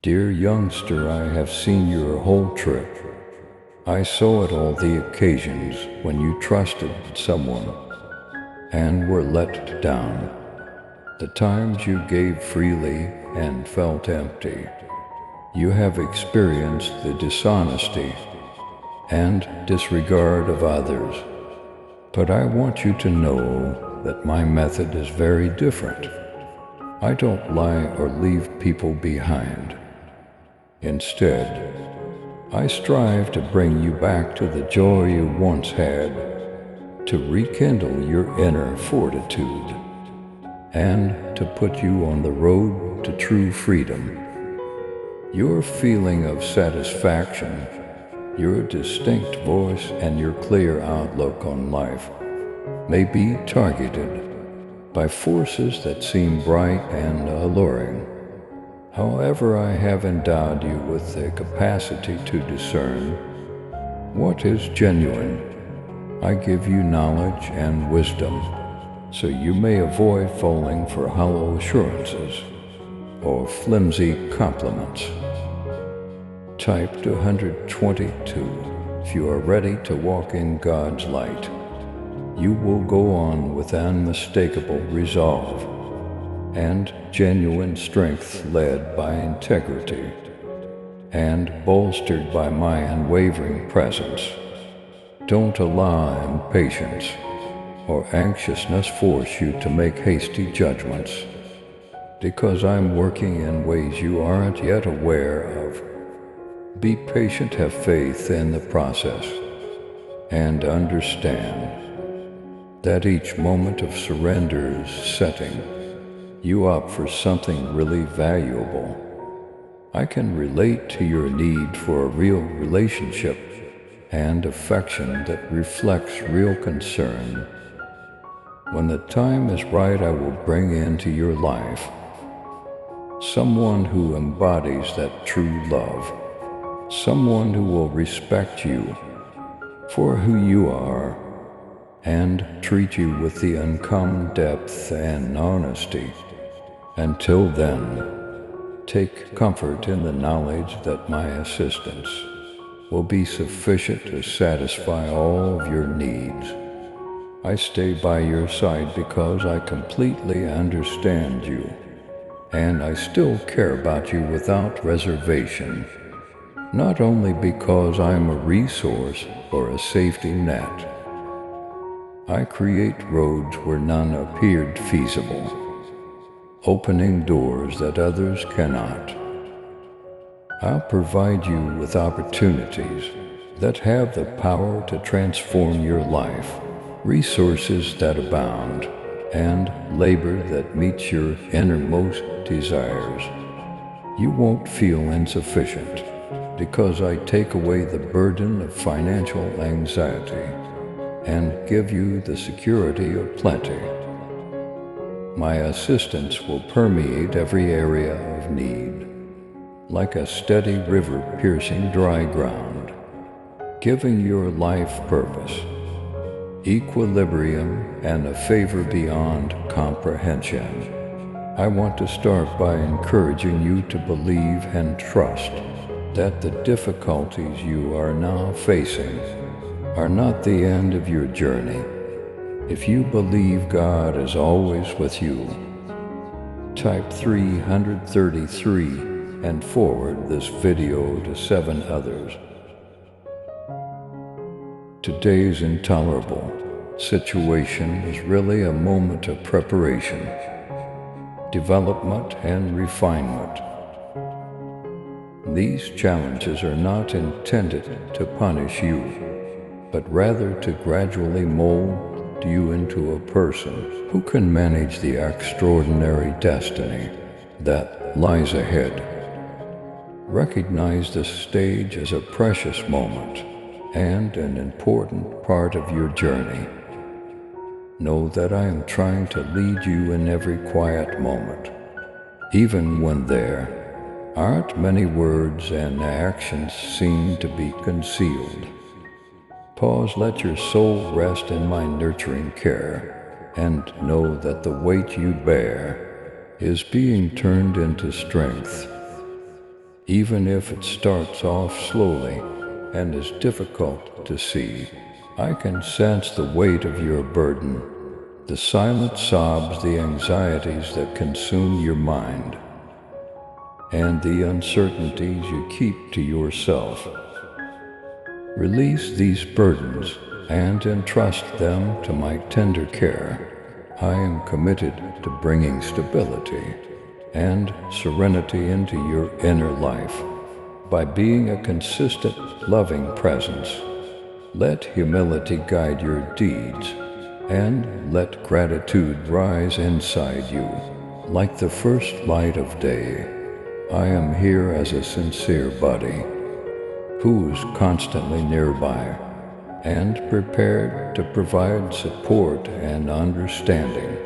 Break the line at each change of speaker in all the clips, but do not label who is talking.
Dear youngster, I have seen your whole trip. I saw it all the occasions when you trusted someone and were let down. The times you gave freely and felt empty. You have experienced the dishonesty and disregard of others. But I want you to know that my method is very different. I don't lie or leave people behind. Instead, I strive to bring you back to the joy you once had, to rekindle your inner fortitude, and to put you on the road to true freedom. Your feeling of satisfaction, your distinct voice, and your clear outlook on life may be targeted by forces that seem bright and alluring. However, I have endowed you with the capacity to discern what is genuine. I give you knowledge and wisdom, so you may avoid falling for hollow assurances or flimsy compliments. Type 222 if you are ready to walk in God's light. You will go on with unmistakable resolve and genuine strength, led by integrity and bolstered by my unwavering presence. Don't allow impatience or anxiousness force you to make hasty judgments, because I'm working in ways you aren't yet aware of. Be patient, have faith in the process, and understand that each moment of surrender is setting you up for something really valuable. I can relate to your need for a real relationship and affection that reflects real concern. When the time is right, I will bring into your life someone who embodies that true love, someone who will respect you for who you are and treat you with the uncommon depth and honesty. Until then, take comfort in the knowledge that my assistance will be sufficient to satisfy all of your needs. I stay by your side because I completely understand you, and I still care about you without reservation, not only because I'm a resource or a safety net. I create roads where none appeared feasible, opening doors that others cannot. I'll provide you with opportunities that have the power to transform your life, resources that abound, and labor that meets your innermost desires. You won't feel insufficient because I take away the burden of financial anxiety and give you the security of plenty. My assistance will permeate every area of need, like a steady river piercing dry ground, giving your life purpose, equilibrium, and a favor beyond comprehension. I want to start by encouraging you to believe and trust that the difficulties you are now facing are not the end of your journey. If you believe God is always with you, type 333 and forward this video to 7 others. Today's intolerable situation is really a moment of preparation, development, and refinement. These challenges are not intended to punish you, but rather to gradually mold you into a person who can manage the extraordinary destiny that lies ahead. Recognize this stage as a precious moment and an important part of your journey. Know that I am trying to lead you in every quiet moment, even when there aren't many words and actions seem to be concealed. Pause, let your soul rest in my nurturing care, and know that the weight you bear is being turned into strength. Even if it starts off slowly and is difficult to see, I can sense the weight of your burden, the silent sobs, the anxieties that consume your mind, and the uncertainties you keep to yourself. Release these burdens and entrust them to my tender care. I am committed to bringing stability and serenity into your inner life by being a consistent, loving presence. Let humility guide your deeds, and let gratitude rise inside you like the first light of day. I am here as a sincere buddy who is constantly nearby and prepared to provide support and understanding,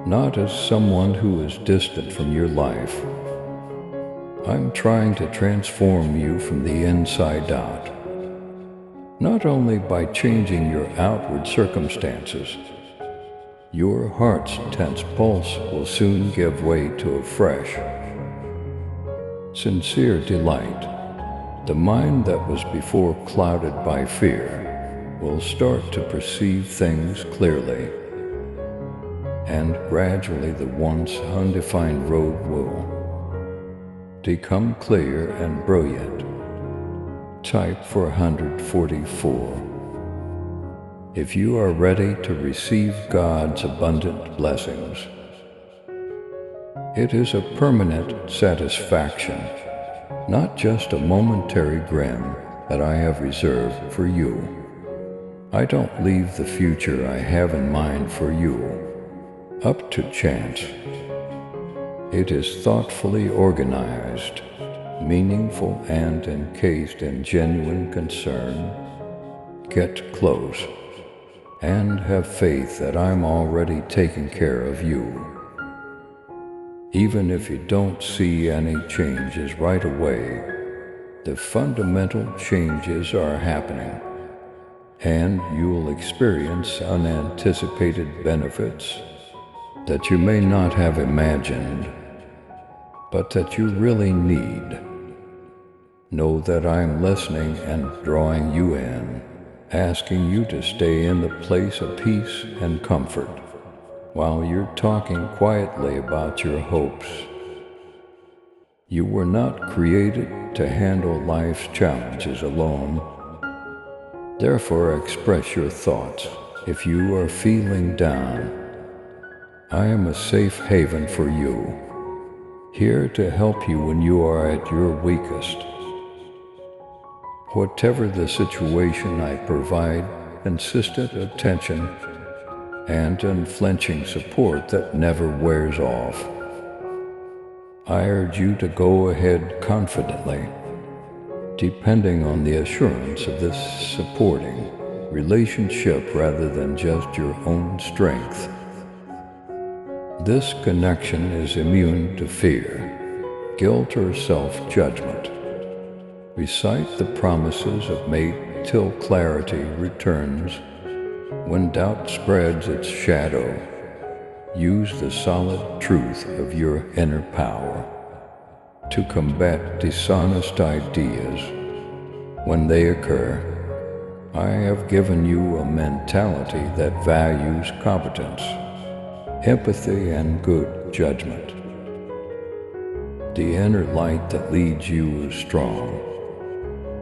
not as someone who is distant from your life. I'm trying to transform you from the inside out, not only by changing your outward circumstances. Your heart's tense pulse will soon give way to a fresh, sincere delight. The mind that was before clouded by fear will start to perceive things clearly, and gradually the once undefined road will become clear and brilliant. Type 444. If you are ready to receive God's abundant blessings, it is a permanent satisfaction, not just a momentary grin, that I have reserved for you. I don't leave the future I have in mind for you up to chance. It is thoughtfully organized, meaningful, and encased in genuine concern. Get close and have faith that I'm already taking care of you. Even if you don't see any changes right away, the fundamental changes are happening, and you'll experience unanticipated benefits that you may not have imagined, but that you really need. Know that I'm listening and drawing you in, asking you to stay in the place of peace and comfort while you're talking quietly about your hopes. You were not created to handle life's challenges alone. Therefore, express your thoughts. If you are feeling down, I am a safe haven for you, here to help you when you are at your weakest. Whatever the situation, I provide consistent attention and unflinching support that never wears off. I urge you to go ahead confidently, depending on the assurance of this supporting relationship rather than just your own strength. This connection is immune to fear, guilt, or self-judgment. Recite the promises of mate till clarity returns. When doubt spreads its shadow, use the solid truth of your inner power to combat dishonest ideas when they occur. I have given you a mentality that values competence, empathy, and good judgment. The inner light that leads you is strong.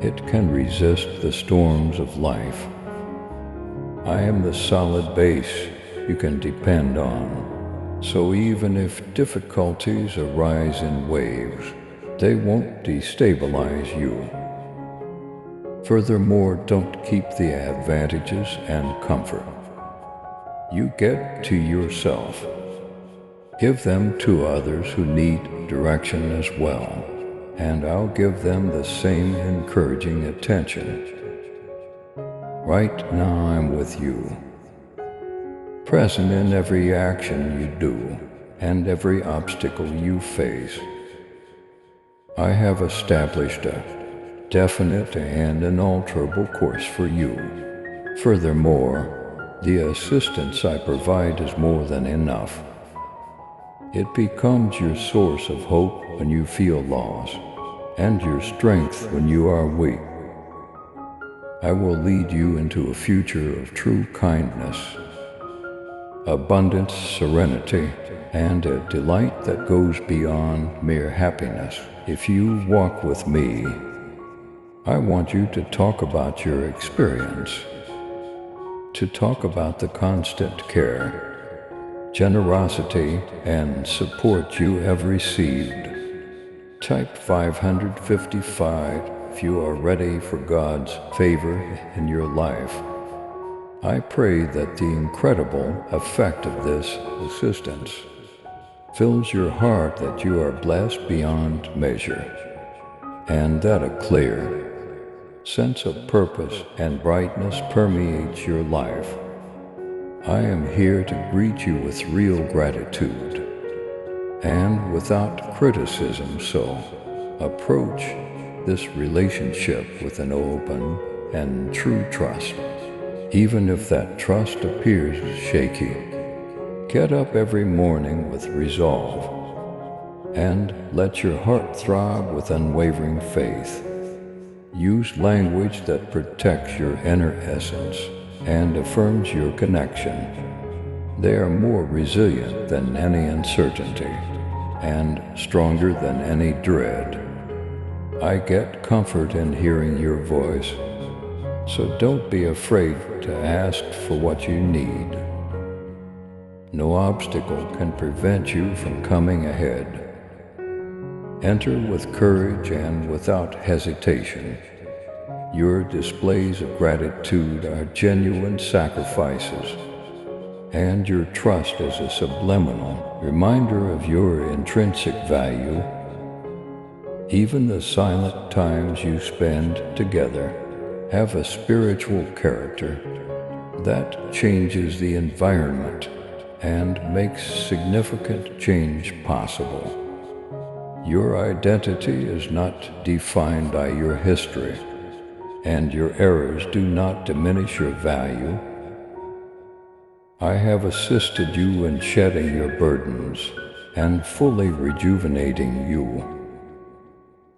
It can resist the storms of life. I am the solid base you can depend on, so even if difficulties arise in waves, they won't destabilize you. Furthermore, don't keep the advantages and comfort you get to yourself. Give them to others who need direction as well, and I'll give them the same encouraging attention. Right now I'm with you, present in every action you do and every obstacle you face. I have established a definite and unalterable course for you. Furthermore, the assistance I provide is more than enough. It becomes your source of hope when you feel lost. and your strength when you are weak. I will lead you into a future of true kindness, abundance, serenity, and a delight that goes beyond mere happiness. If you walk with me, I want you to talk about your experience, to talk about the constant care, generosity, and support you have received. Type 555 if you are ready for God's favor in your life. I pray that the incredible effect of this assistance fills your heart, that you are blessed beyond measure, and that a clear sense of purpose and brightness permeates your life. I am here to greet you with real gratitude and without criticism, so approach this relationship with an open and true trust. Even if that trust appears shaky, get up every morning with resolve and let your heart throb with unwavering faith. Use language that protects your inner essence and affirms your connection. They are more resilient than any uncertainty and stronger than any dread. I get comfort in hearing your voice, so don't be afraid to ask for what you need. No obstacle can prevent you from coming ahead. Enter with courage and without hesitation. Your displays of gratitude are genuine sacrifices, and your trust is a subliminal reminder of your intrinsic value. Even the silent times you spend together have a spiritual character that changes the environment and makes significant change possible. Your identity is not defined by your history, and your errors do not diminish your value. I have assisted you in shedding your burdens and fully rejuvenating you.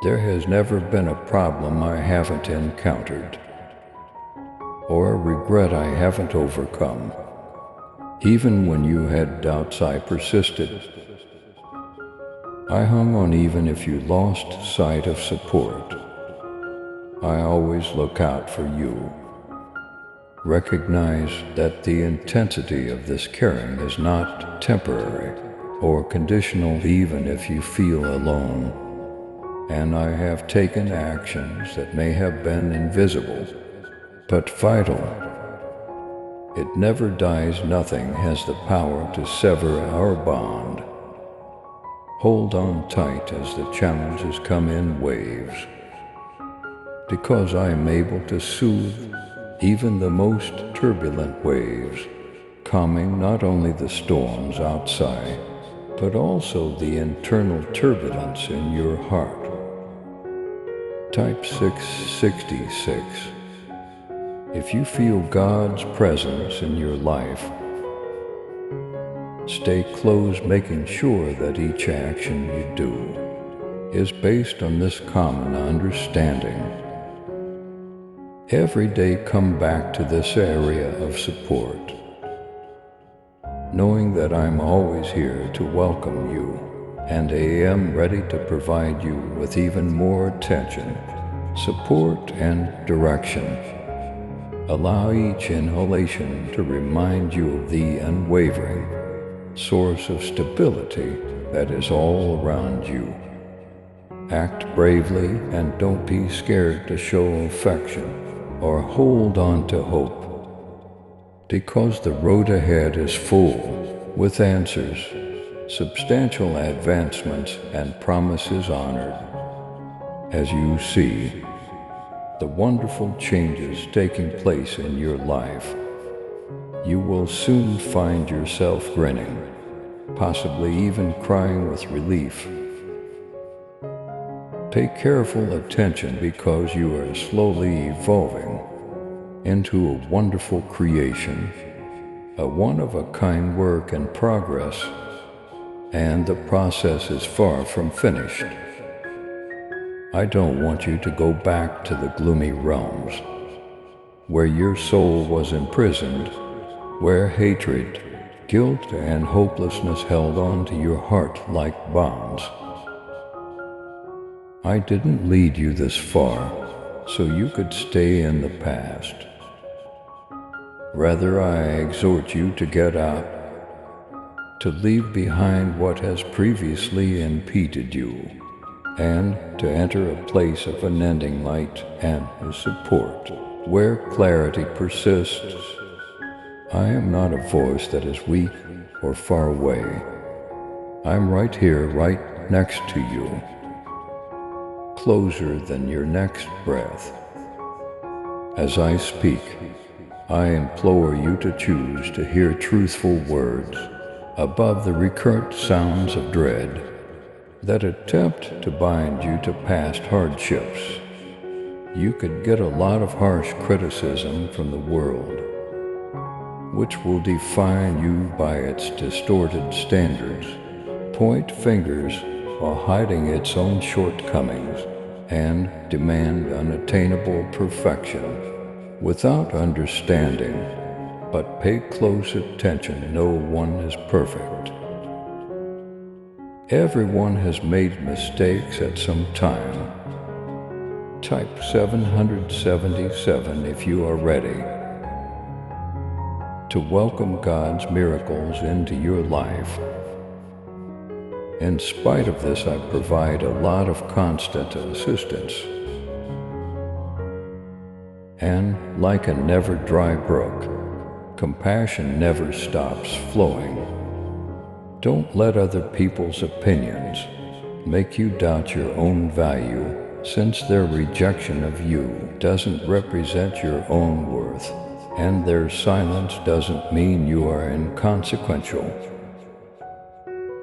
There has never been a problem I haven't encountered, or a regret I haven't overcome. Even when you had doubts, I persisted. I hung on even if you lost sight of support. I always look out for you. Recognize that the intensity of this caring is not temporary or conditional, even if you feel alone. And I have taken actions that may have been invisible, but vital. It never dies. Nothing has the power to sever our bond. Hold on tight as the challenges come in waves, because I am able to soothe even the most turbulent waves, calming not only the storms outside, but also the internal turbulence in your heart. Type 666 if you feel God's presence in your life. Stay close, making sure that each action you do is based on this common understanding. Every day come back to this area of support, knowing that I'm always here to welcome you, and I am ready to provide you with even more attention, support, and direction. Allow each inhalation to remind you of the unwavering source of stability that is all around you. Act bravely and don't be scared to show affection or hold on to hope, because the road ahead is full with answers, substantial advancements, and promises honored. As you see the wonderful changes taking place in your life, you will soon find yourself grinning, possibly even crying with relief. Pay careful attention, because you are slowly evolving into a wonderful creation, a one-of-a-kind work in progress, and the process is far from finished. I don't want you to go back to the gloomy realms, where your soul was imprisoned, where hatred, guilt, and hopelessness held on to your heart like bonds. I didn't lead you this far so you could stay in the past. Rather, I exhort you to get out, to leave behind what has previously impeded you, and to enter a place of unending light and support, where clarity persists. I am not a voice that is weak or far away. I'm right here, right next to you, closer than your next breath. As I speak, I implore you to choose to hear truthful words above the recurrent sounds of dread that attempt to bind you to past hardships. You could get a lot of harsh criticism from the world, which will define you by its distorted standards, point fingers while hiding its own shortcomings, and demand unattainable perfection without understanding. But pay close attention, no one is perfect. Everyone has made mistakes at some time. Type 777 if you are ready to welcome God's miracles into your life. In spite of this, I provide a lot of constant assistance. And like a never dry brook, compassion never stops flowing. Don't let other people's opinions make you doubt your own value, since their rejection of you doesn't represent your own worth, and their silence doesn't mean you are inconsequential.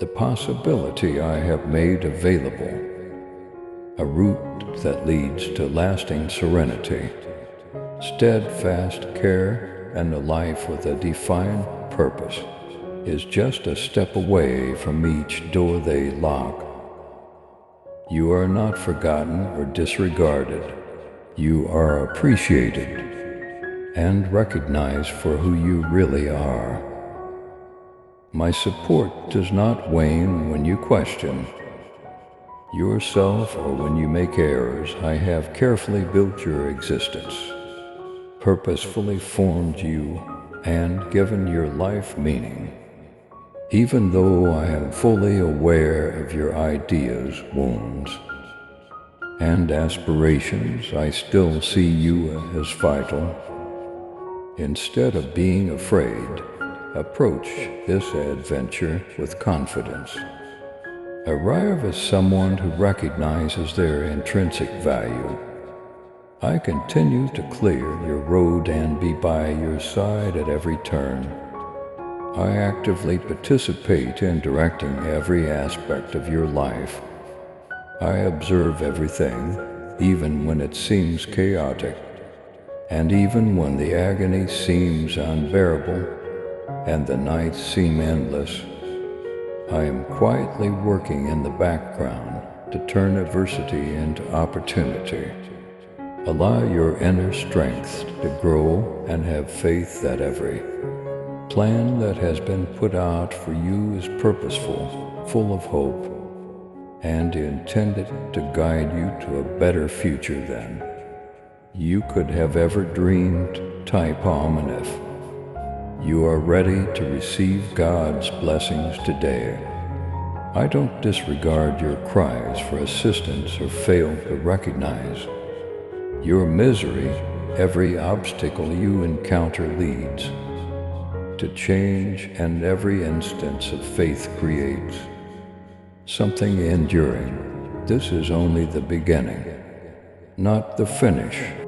The possibility I have made available, a route that leads to lasting serenity, steadfast care, and a life with a defined purpose, is just a step away from each door they lock. You are not forgotten or disregarded. You are appreciated and recognized for who you really are. My support does not wane when you question yourself or when you make errors. I have carefully built your existence, purposefully formed you, and given your life meaning. Even though I am fully aware of your ideas, wounds, and aspirations, I still see you as vital. Instead of being afraid, approach this adventure with confidence. Arrive as someone who recognizes their intrinsic value. I continue to clear your road and be by your side at every turn. I actively participate in directing every aspect of your life. I observe everything, even when it seems chaotic, and even when the agony seems unbearable and the nights seem endless. I am quietly working in the background to turn adversity into opportunity. Allow your inner strength to grow and have faith that every plan that has been put out for you is purposeful, full of hope, and intended to guide you to a better future than you could have ever dreamed. Type Amen if you are ready to receive God's blessings today. I don't disregard your cries for assistance or fail to recognize your misery. Every obstacle you encounter leads to change, and every instance of faith creates something enduring. This is only the beginning, not the finish.